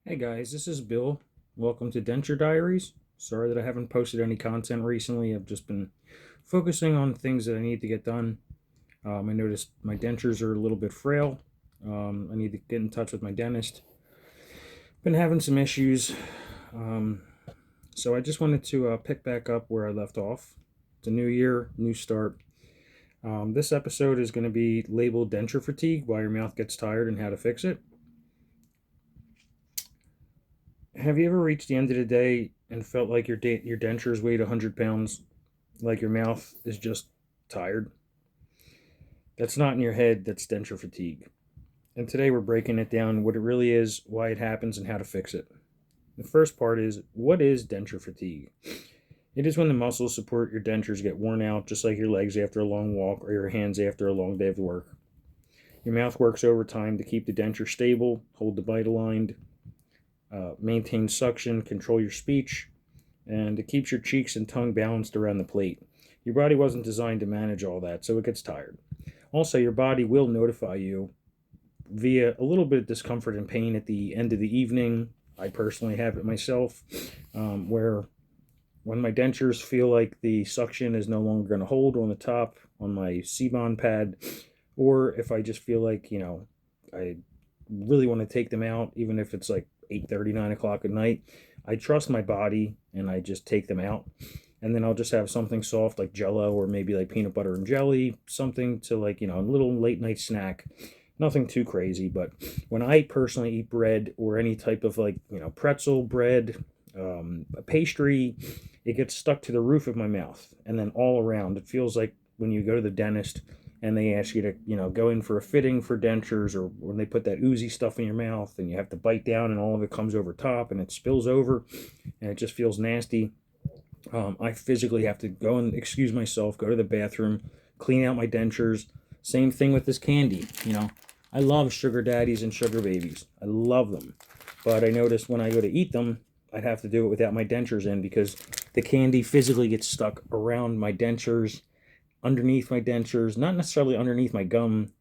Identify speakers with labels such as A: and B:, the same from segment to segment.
A: Hey guys, this is Bill. Welcome to Denture Diaries. Sorry that I haven't posted any content recently. I've just been focusing on things that I need to get done. I noticed my dentures are a little bit frail. I need to get in touch with my dentist. Been having some issues. Um, so I just wanted to pick back up where I left off. It's a new year, new start. This episode is going to be labeled Denture Fatigue, why your mouth gets tired and how to fix it. Have you ever reached the end of the day and felt like your dentures weighed 100 pounds, like your mouth is just tired? That's not in your head, that's denture fatigue. And today we're breaking it down what it really is, why it happens, and how to fix it. The first part is, what is denture fatigue? It is when the muscles support your dentures get worn out, just like your legs after a long walk or your hands after a long day of work. Your mouth works overtime to keep the denture stable, hold the bite aligned, maintain suction, control your speech, and it keeps your cheeks and tongue balanced around the plate. Your body wasn't designed to manage all that, so it gets tired. Also, your body will notify you via a little bit of discomfort and pain at the end of the evening. I personally have it myself, where when my dentures feel like the suction is no longer going to hold on the top on my C-bond pad, or if I just feel like, I really want to take them out, even if it's like 8:30, 9 o'clock at night, I trust my body and I just take them out. And then I'll just have something soft like Jello or maybe like peanut butter and jelly, something to like, a little late night snack. Nothing too crazy, but when I personally eat bread or any type of like, pretzel bread, a pastry, it gets stuck to the roof of my mouth and then all around. It feels like when you go to the dentist and they ask you to, go in for a fitting for dentures, or when they put that oozy stuff in your mouth and you have to bite down and all of it comes over top and it spills over and it just feels nasty. I physically have to go and excuse myself, go to the bathroom, clean out my dentures. Same thing with this candy. I love sugar daddies and sugar babies. I love them. But I noticed when I go to eat them, I'd have to do it without my dentures in because the candy physically gets stuck around my dentures, underneath my dentures, not necessarily underneath my gum,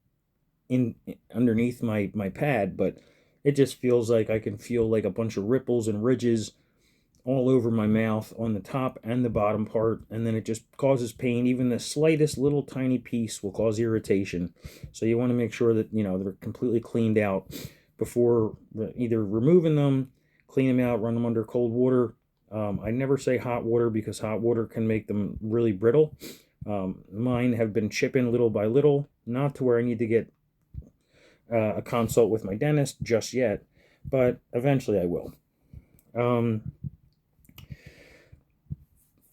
A: in underneath my pad, but it just feels like I can feel like a bunch of ripples and ridges all over my mouth on the top and the bottom part, and then it just causes pain. Even the slightest little tiny piece will cause irritation. So you want to make sure that they're completely cleaned out before either removing them, clean them out, run them under cold water. I never say hot water because hot water can make them really brittle. Mine have been chipping little by little, not to where I need to get a consult with my dentist just yet, but eventually I will. Um,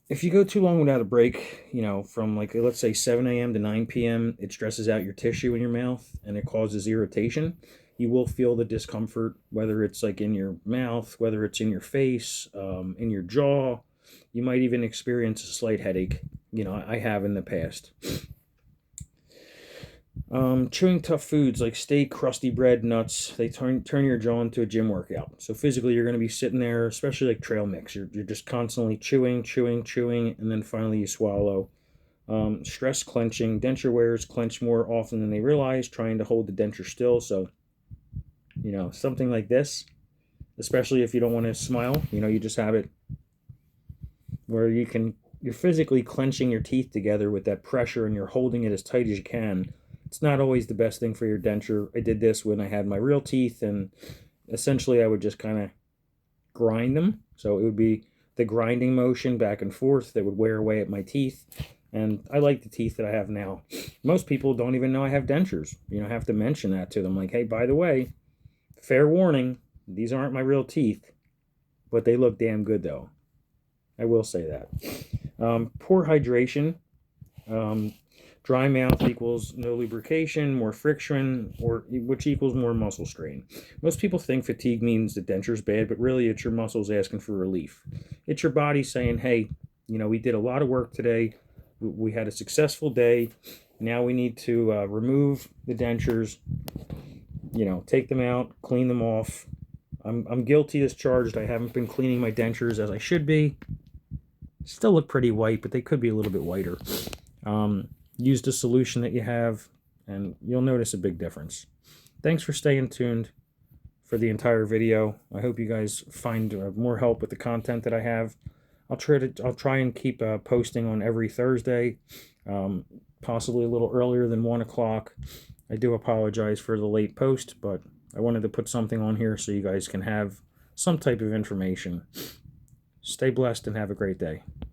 A: if you go too long without a break, from like let's say 7 a.m. to 9 p.m., it stresses out your tissue in your mouth and it causes irritation. You will feel the discomfort, whether it's like in your mouth, whether it's in your face, in your jaw. You might even experience a slight headache. I have in the past. Chewing tough foods like steak, crusty bread, nuts, they turn your jaw into a gym workout. So physically, you're going to be sitting there, especially like trail mix. You're just constantly chewing, chewing, chewing, and then finally you swallow. Stress clenching. Denture wearers clench more often than they realize, trying to hold the denture still. So, something like this, especially if you don't want to smile, you just have it where you're physically clenching your teeth together with that pressure and you're holding it as tight as you can. It's not always the best thing for your denture. I did this when I had my real teeth, and essentially I would just kind of grind them. So it would be the grinding motion back and forth that would wear away at my teeth. And I like the teeth that I have now. Most people don't even know I have dentures. I have to mention that to them. Like, hey, by the way, fair warning, these aren't my real teeth, but they look damn good though. I will say that. Poor hydration. Dry mouth equals no lubrication, more friction, or which equals more muscle strain. Most people think fatigue means the denture's bad, but really it's your muscles asking for relief. It's your body saying, hey, we did a lot of work today. We had a successful day. Now we need to remove the dentures, take them out, clean them off. I'm guilty as charged. I haven't been cleaning my dentures as I should be. Still look pretty white, but they could be a little bit whiter. Use the solution that you have, and you'll notice a big difference. Thanks for staying tuned for the entire video. I hope you guys find more help with the content that I have. I'll try and keep posting on every Thursday, possibly a little earlier than 1 o'clock. I do apologize for the late post, but I wanted to put something on here so you guys can have some type of information. Stay blessed and have a great day.